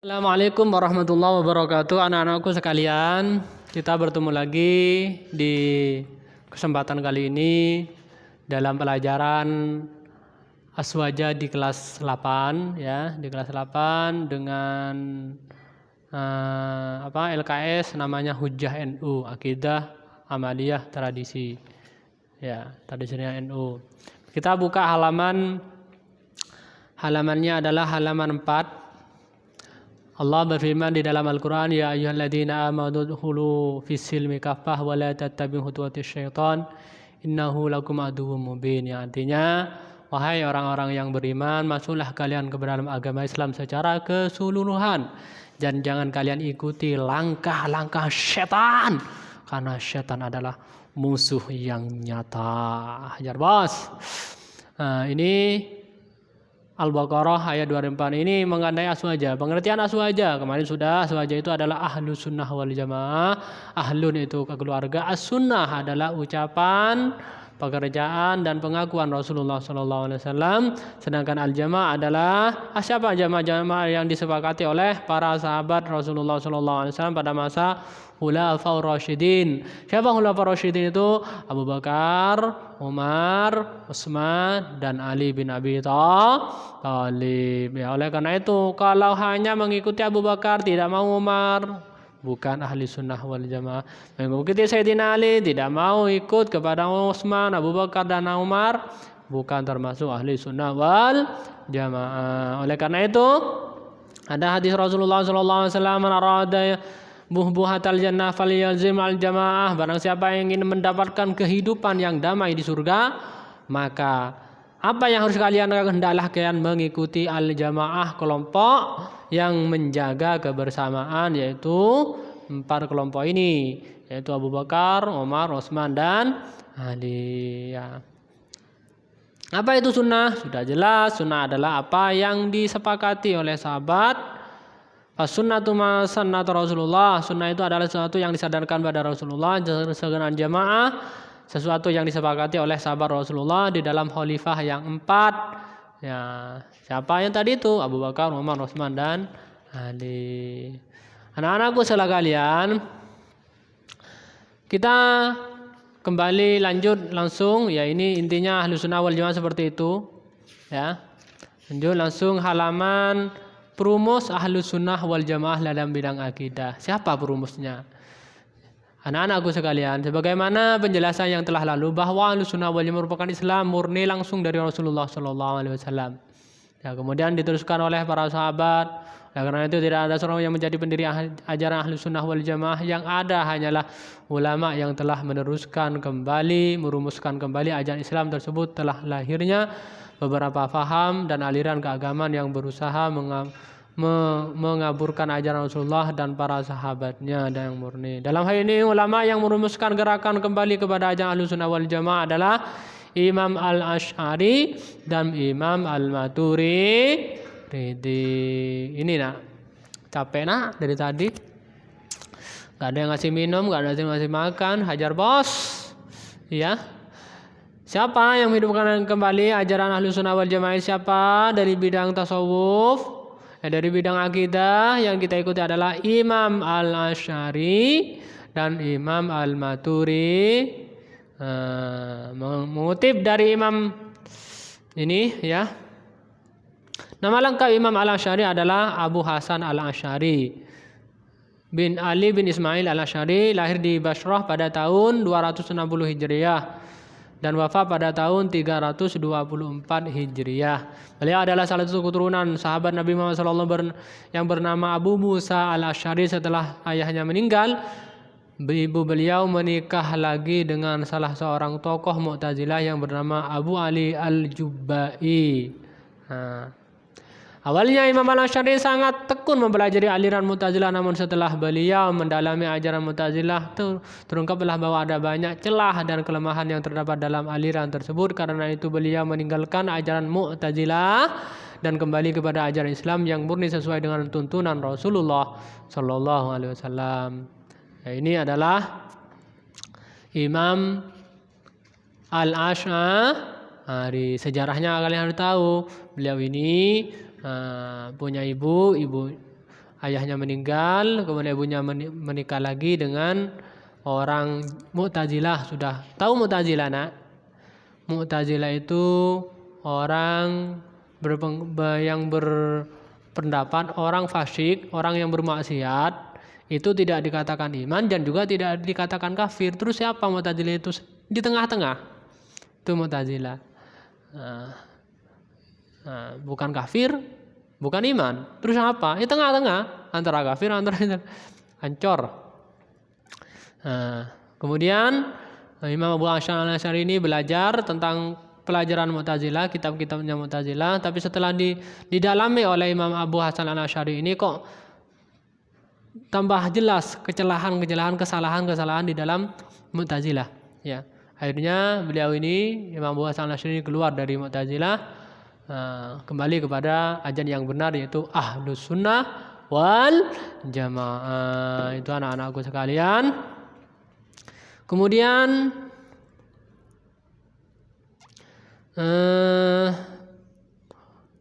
Assalamualaikum warahmatullahi wabarakatuh. Anak-anakku sekalian, kita bertemu lagi di kesempatan kali ini dalam pelajaran Aswaja di kelas 8 ya, di kelas 8 dengan LKS namanya Hujjah NU, Akidah Amaliyah Tradisi. Ya, tradisinya NU. Kita buka halamannya adalah halaman 4. Allah berfirman di dalam Al-Quran, Ya ayyuhalladzina amanu udkhulu fis-silmi kaffah wa la tattabi'u khutuwatis syaitan innahu lakum aduwwum mubin. Yang artinya, wahai orang-orang yang beriman, masuklah kalian ke dalam agama Islam secara keseluruhan dan jangan kalian ikuti langkah-langkah syaitan karena syaitan adalah musuh yang nyata. Hajar bos. Nah, ini Al-Baqarah ayat 24 ini mengandai aswaja. Pengertian aswaja kemarin sudah. Aswaja itu adalah ahlu sunnah wal jamaah. Ahlun itu keluarga. As-sunnah adalah ucapan, pekerjaan dan pengakuan Rasulullah SAW. Sedangkan al-jamaah adalah siapa jamaah yang disepakati oleh para sahabat Rasulullah SAW pada masa Khulafaur Rasyidin. Siapa Khulafaur Rasyidin itu? Abu Bakar, Umar, Utsman, dan Ali bin Abi Thalib. Ya, oleh karena itu, kalau hanya mengikuti Abu Bakar, tidak mau Umar, bukan ahli sunnah wal jamaah. Mengikuti Sayyidina Ali, tidak mau ikut kepada Utsman, Abu Bakar, dan Umar, bukan termasuk ahli sunnah wal jamaah. Oleh karena itu, ada hadis Rasulullah SAW, buhbuhatal jannah falyalzim al jamaah. Barang siapa yang ingin mendapatkan kehidupan yang damai di surga, maka apa yang harus kalian lakukan? Hendaklah kalian mengikuti al jamaah, kelompok yang menjaga kebersamaan, yaitu 4 kelompok ini, yaitu Abu Bakar, Umar, Utsman, dan Ali. Ya. Apa itu sunnah? Sudah jelas, sunnah adalah apa yang disepakati oleh sahabat. Sunnatu ma sunnatu Rasulullah. Sunnah itu adalah sesuatu yang disadarkan pada Rasulullah. Sedangkan jamaah sesuatu yang disepakati oleh sahabat Rasulullah di dalam khalifah yang 4. Ya, siapa yang tadi itu? Abu Bakar, Umar, Utsman, dan Ali. Anak-anakku sekalian, kita kembali lanjut langsung. Ya, ini intinya Ahlus Sunnah wal Jamaah seperti itu. Ya, lanjut langsung halaman perumus Ahlus Sunnah wal Jamaah dalam bidang akidah. Siapa perumusnya? Anak-anakku sekalian, sebagaimana penjelasan yang telah lalu bahwa Ahlus Sunnah wal Jamaah merupakan Islam murni langsung dari Rasulullah SAW. Ya, kemudian diteruskan oleh para sahabat. Nah, karena itu tidak ada seorang yang menjadi pendiri ajaran Ahlus Sunnah wal Jamaah. Yang ada hanyalah ulama yang telah meneruskan kembali, merumuskan kembali ajaran Islam tersebut. Telah lahirnya beberapa faham dan aliran keagamaan yang berusaha mengaburkan ajaran Rasulullah dan para sahabatnya dan yang murni. Dalam hal ini ulama yang merumuskan gerakan kembali kepada ajaran Ahlus Sunnah wal Jamaah adalah Imam Al-Asy'ari dan Imam Al-Maturidi. Ini nak, capek nak dari tadi. Gak ada yang ngasih minum, gak ada yang ngasih makan. Hajar bos. Ya. Siapa yang menghidupkan kembali ajaran Ahlus Sunnah wal Jamaah? Siapa? Dari bidang tasawuf, dari bidang akidah yang kita ikuti adalah Imam Al-Asy'ari dan Imam Al-Maturidi. Mengutip dari Imam ini ya. Nama lengkap Imam Al-Asy'ari adalah Abu Hasan Al-Asy'ari bin Ali bin Ismail Al-Asy'ari, lahir di Basrah pada tahun 260 Hijriah dan wafat pada tahun 324 Hijriah. Beliau adalah salah satu keturunan sahabat Nabi Muhammad SAW yang bernama Abu Musa Al-Asy'ari. Setelah ayahnya meninggal, ibu beliau menikah lagi dengan salah seorang tokoh Mu'tazilah yang bernama Abu Ali Al-Jubba'i. Awalnya Imam Al-Asy'ari sangat tekun mempelajari aliran Mu'tazilah, namun setelah beliau mendalami ajaran Mu'tazilah, terungkaplah bahwa ada banyak celah dan kelemahan yang terdapat dalam aliran tersebut. Karena itu beliau meninggalkan ajaran Mu'tazilah dan kembali kepada ajaran Islam yang murni sesuai dengan tuntunan Rasulullah SAW. Ya, ini adalah Imam Al-Asy'ari. Sejarahnya kalian harus tahu. Beliau ini punya ibu ayahnya meninggal, kemudian ibunya menikah lagi dengan orang Mu'tazilah. Sudah tahu Mu'tazilah, nak? Mu'tazilah itu orang yang berpendapat orang fasik, orang yang bermaksiat itu tidak dikatakan iman dan juga tidak dikatakan kafir. Terus siapa Mu'tazilah itu? Di tengah-tengah. Itu Mu'tazilah. Bukan kafir, bukan iman. Terus apa? Di tengah-tengah antara kafir antara hancur. Kemudian Imam Abu Hasan al-Asy'ari ini belajar tentang pelajaran Mu'tazilah, kitab-kitabnya Mu'tazilah, tapi setelah didalami oleh Imam Abu Hasan al-Asy'ari ini kok tambah jelas kesalahan di dalam Mu'tazilah. Ya, akhirnya beliau ini Imam Abu Hasan al-Asy'ari keluar dari Mu'tazilah, kembali kepada ajaran yang benar, yaitu Ahlus Sunnah wal Jamaah. Itu anak-anakku sekalian. Kemudian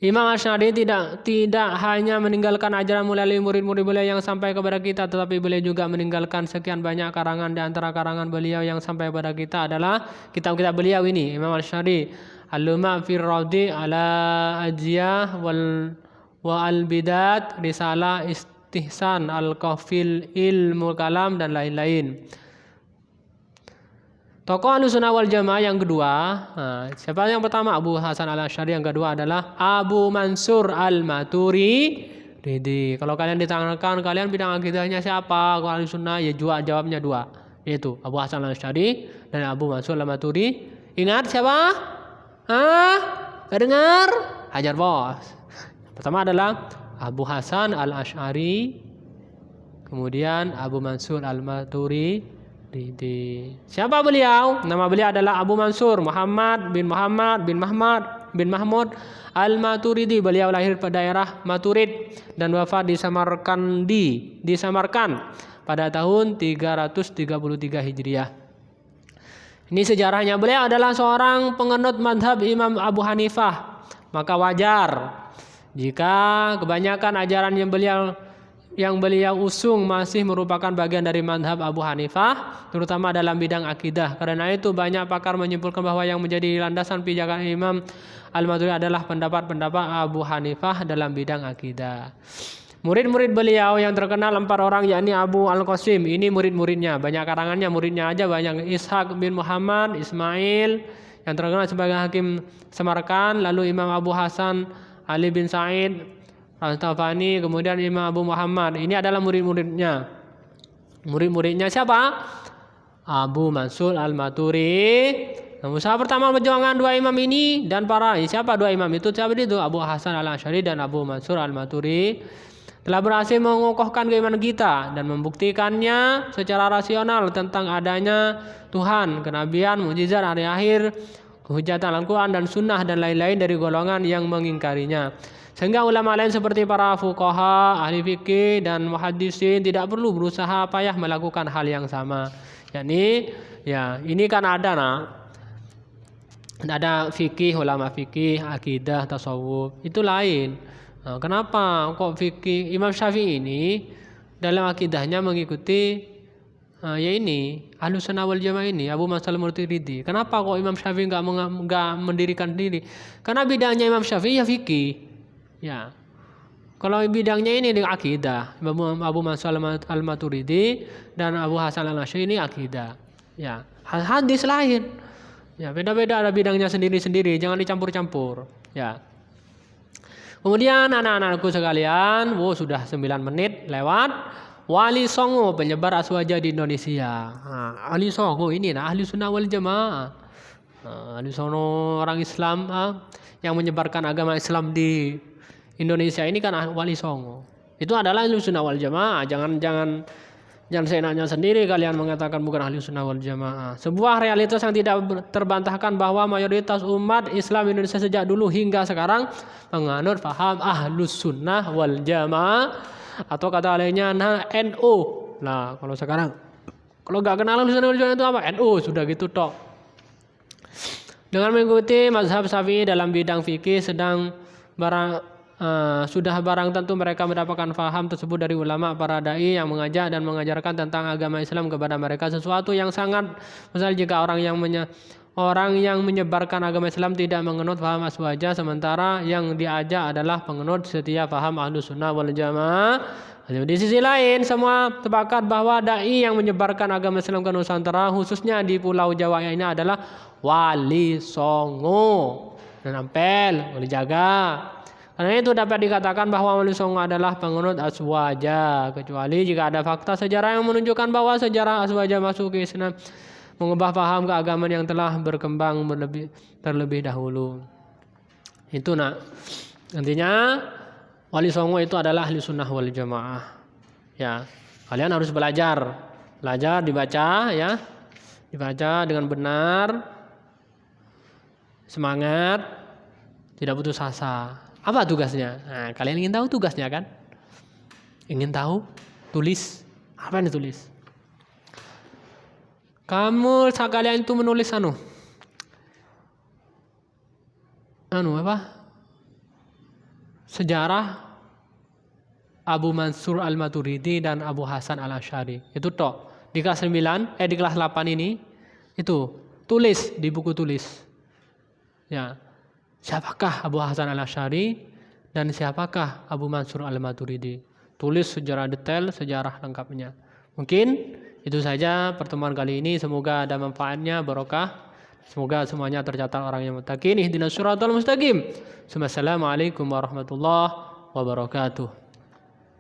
Imam Asy'ari tidak hanya meninggalkan ajaran melalui murid-murid beliau yang sampai kepada kita, tetapi beliau juga meninggalkan sekian banyak karangan. Di antara karangan beliau yang sampai kepada kita adalah kitab-kitab beliau ini, Imam Asy'ari, Al-Luma' fir Raddi ala Ajiyah wa al-Bidat, Risalah Istihsan Al-Qafil Ilmu Kalam, dan lain-lain. Tokoh Ahlussunnah wal Jamaah yang kedua, siapa yang pertama? Abu Hasan al-Asy'ari. Yang kedua adalah Abu Mansur al-Maturidi. Kalau kalian ditanyakan kalian bidang akidahnya siapa? Kalau Ahlussunnah, ya jawabnya dua, yaitu Abu Hasan al-Asy'ari dan Abu Mansur al-Maturidi. Ingat siapa? Gak dengar? Hajar bos. Pertama adalah Abu Hasan al-Asy'ari, kemudian Abu Mansur al-Maturidi. Siapa beliau? Nama beliau adalah Abu Mansur Muhammad bin Mahmud al-Maturidi. Beliau lahir pada daerah Maturid dan wafat di Samarkand pada tahun 333 Hijriah. Ini sejarahnya. Beliau adalah seorang penganut madhab Imam Abu Hanifah. Maka wajar jika kebanyakan ajaran yang beliau usung masih merupakan bagian dari madhab Abu Hanifah, terutama dalam bidang akidah. Karena itu banyak pakar menyimpulkan bahwa yang menjadi landasan pijakan Imam Al-Maturidi adalah pendapat-pendapat Abu Hanifah dalam bidang akidah. Murid-murid beliau yang terkenal 4 orang, yakni Abu Al-Qasim. Ini murid-muridnya, banyak karangannya, muridnya aja banyak. Ishaq bin Muhammad, Ismail yang terkenal sebagai hakim Samarkand, lalu Imam Abu Hasan Ali bin Sa'id Al-Tafani, kemudian Imam Abu Muhammad. Ini adalah murid-muridnya. Murid-muridnya siapa? Abu Mansur al-Maturidi. Usaha pertama perjuangan dua imam ini dan siapa dua imam itu? Siapa itu? Abu Hasan al-Asy'ari dan Abu Mansur al-Maturidi telah berhasil mengokohkan keimanan kita dan membuktikannya secara rasional tentang adanya Tuhan, kenabian, mukjizat, hari akhir, kehujatan Al-Quran dan Sunnah dan lain-lain dari golongan yang mengingkarinya. Sehingga ulama lain seperti para fuqaha, ahli fikih dan muhaddisin tidak perlu berusaha payah melakukan hal yang sama. Yakni, ya ini kan ada fikih, ulama fikih, akidah, tasawuf, itu lain. Kenapa kok fikih Imam Syafi'i ini dalam akidahnya mengikuti Ahlussunnah wal Jamaah ini, Abu Mansur al-Maturidi. Kenapa kok Imam Syafi'i nggak mendirikan diri? Karena bidangnya Imam Syafi'i ya fikih. Ya, kalau bidangnya ini di akidah, Abu Mansur al-Maturidi dan Abu Hasan al-Asy'ari ini akidah. Ya, hadis lain. Ya, beda-beda, ada bidangnya sendiri-sendiri, jangan dicampur-campur. Ya. Kemudian anak-anakku sekalian, sudah 9 menit lewat. Wali Songo, penyebar aswaja di Indonesia. Wali Songo ini Ahlussunnah wal Jamaah. Wali Songo orang Islam yang menyebarkan agama Islam di Indonesia ini kan Wali Songo. Itu adalah Ahlussunnah wal Jamaah. Jangan seenaknya sendiri kalian mengatakan bukan Ahlussunnah wal Jamaah. Sebuah realitas yang tidak terbantahkan bahwa mayoritas umat Islam Indonesia sejak dulu hingga sekarang menganut paham Ahlussunnah wal Jamaah, atau kata lainnya NU. Nah, kalau sekarang kalau nggak kenal Ahlussunnah wal Jamaah itu apa? NU, sudah gitu tok. Dengan mengikuti mazhab Syafi'i dalam bidang fikih sudah barang tentu mereka mendapatkan faham tersebut dari ulama para dai yang mengajak dan mengajarkan tentang agama Islam kepada mereka, sesuatu yang sangat misalnya jika orang yang menyebarkan agama Islam tidak mengenut paham aswaja, sementara yang diajak adalah pengenut setia paham Ahlus Sunnah wal Jamaah. Di sisi lain, semua sepakat bahwa dai yang menyebarkan agama Islam ke Nusantara, khususnya di Pulau Jawa ini adalah Wali Songo dan Ampel, Wali Jaga. Karena itu dapat dikatakan bahwa Wali Songo adalah pengenut aswaja, kecuali jika ada fakta sejarah yang menunjukkan bahwa sejarah aswaja masuk ke Islam mengubah paham keagamaan yang telah berkembang terlebih dahulu. Itu nantinya Wali Songo itu adalah ahli sunnah wal jamaah. Ya, kalian harus belajar dibaca ya, dibaca dengan benar, semangat, tidak putus asa. Apa tugasnya? Nah, kalian ingin tahu tugasnya kan? Ingin tahu? Tulis. Apa yang ditulis? Kamu sekalian itu menulis sejarah Abu Mansur Al-Maturidi dan Abu Hasan Al-Asy'ari. Itu di kelas 9, di kelas 8 ini itu tulis di buku tulis. Ya. Siapakah Abu Hasan Al-Asy'ari dan siapakah Abu Mansur Al-Maturidi? Tulis sejarah detail, sejarah lengkapnya. Mungkin itu saja pertemuan kali ini, semoga ada manfaatnya, barokah. Semoga semuanya tercatat orang yang muttaqin. Ihdinas siratal mustaqim. Assalamualaikum warahmatullahi wabarakatuh.